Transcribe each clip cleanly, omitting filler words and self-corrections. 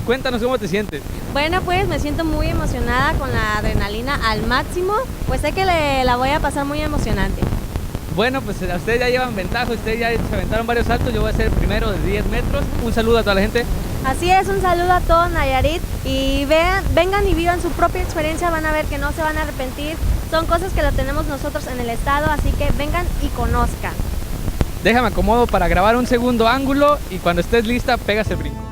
Cuéntanos cómo te sientes. Bueno, pues me siento muy emocionada con la adrenalina al máximo, pues sé que la voy a pasar muy emocionante. Bueno, pues ustedes ya llevan ventaja, ustedes ya se aventaron varios saltos, yo voy a ser el primero de 10 metros. Un saludo a toda la gente. Así es, un saludo a todo Nayarit y vengan y vivan su propia experiencia, van a ver que no se van a arrepentir. Son cosas que lo tenemos nosotros en el estado, así que vengan y conozcan. Déjame acomodo para grabar un segundo ángulo y cuando estés lista, pegas el brinco.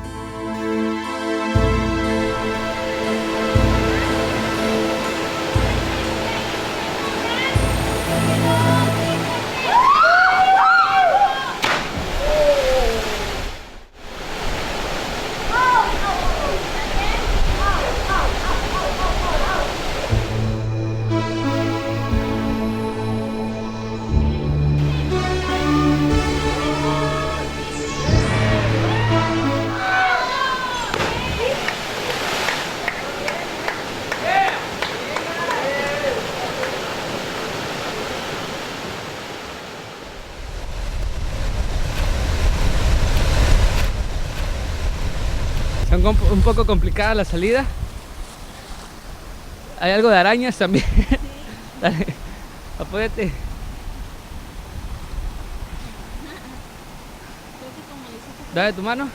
Son un poco complicada la salida. Hay algo de arañas también. Sí. Dale, apóyate. Dale tu mano.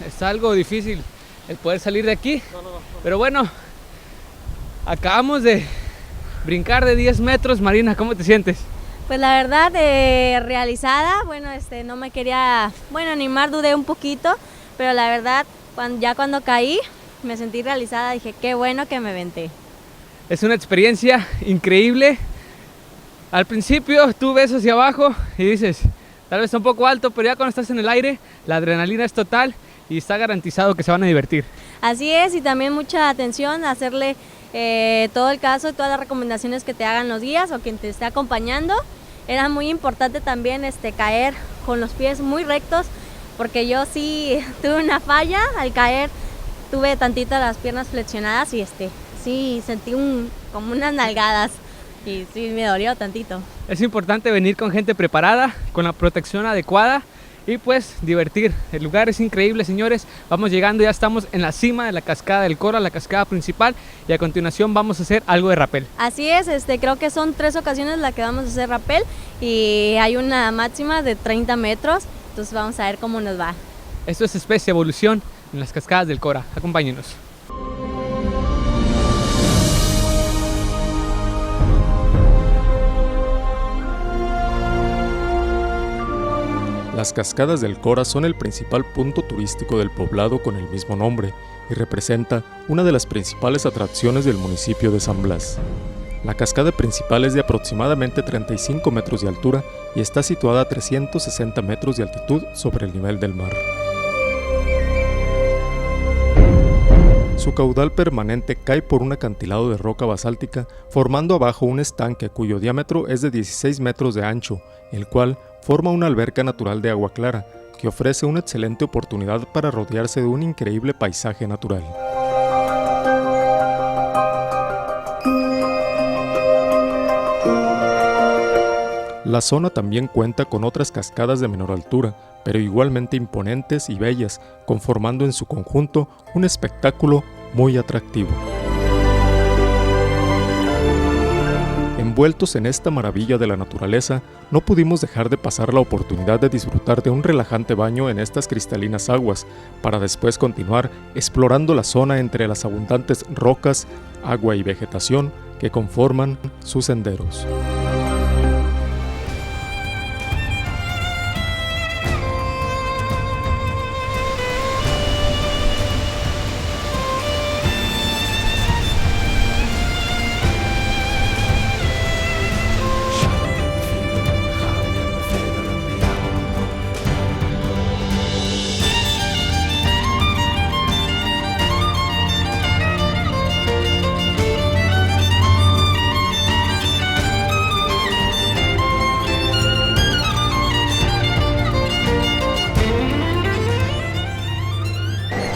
Está algo difícil el poder salir de aquí. Pero bueno, acabamos de brincar de 10 metros. Marina, ¿cómo te sientes? Pues la verdad, realizada, bueno, no me quería, animar, dudé un poquito, pero la verdad, cuando caí, me sentí realizada, dije, qué bueno que me aventé. Es una experiencia increíble. Al principio tú ves hacia abajo y dices, tal vez está un poco alto, pero ya cuando estás en el aire, la adrenalina es total y está garantizado que se van a divertir. Así es, y también mucha atención a hacerle todo el caso, todas las recomendaciones que te hagan los guías o quien te esté acompañando. Era muy importante también caer con los pies muy rectos, porque yo sí tuve una falla al caer, tuve tantito las piernas flexionadas y sí sentí como unas nalgadas y sí me dolió tantito. Es importante venir con gente preparada, con la protección adecuada y pues divertir. El lugar es increíble, señores. Vamos llegando, ya estamos en la cima de la cascada del Cora, la cascada principal, y a continuación vamos a hacer algo de rapel. Así es, creo que son 3 ocasiones las que vamos a hacer rapel y hay una máxima de 30 metros, entonces vamos a ver cómo nos va. Esto es Especie Evolución en las cascadas del Cora. Acompáñenos. Las cascadas del Cora son el principal punto turístico del poblado con el mismo nombre y representa una de las principales atracciones del municipio de San Blas. La cascada principal es de aproximadamente 35 metros de altura y está situada a 360 metros de altitud sobre el nivel del mar. Su caudal permanente cae por un acantilado de roca basáltica, formando abajo un estanque cuyo diámetro es de 16 metros de ancho, el cual forma una alberca natural de agua clara, que ofrece una excelente oportunidad para rodearse de un increíble paisaje natural. La zona también cuenta con otras cascadas de menor altura, pero igualmente imponentes y bellas, conformando en su conjunto un espectáculo muy atractivo. Envueltos en esta maravilla de la naturaleza, no pudimos dejar de pasar la oportunidad de disfrutar de un relajante baño en estas cristalinas aguas, para después continuar explorando la zona entre las abundantes rocas, agua y vegetación que conforman sus senderos.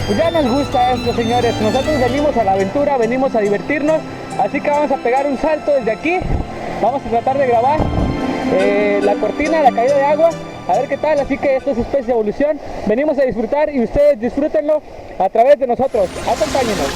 Pues ya nos gusta esto, señores. Nosotros venimos a la aventura, venimos a divertirnos, así que vamos a pegar un salto desde aquí. Vamos a tratar de grabar la cortina, la caída de agua, a ver qué tal. Así que esto es Especies Evolución, venimos a disfrutar y ustedes disfrútenlo a través de nosotros. Acompáñenos.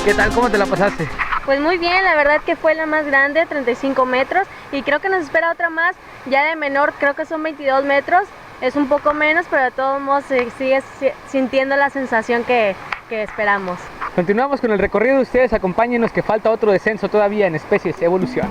¿Qué tal? ¿Cómo te la pasaste? Pues muy bien, la verdad que fue la más grande, 35 metros, y creo que nos espera otra más, ya de menor, creo que son 22 metros, es un poco menos, pero de todos modos sigue sintiendo la sensación que esperamos. Continuamos con el recorrido, ustedes acompáñenos que falta otro descenso todavía en Especies Evolución.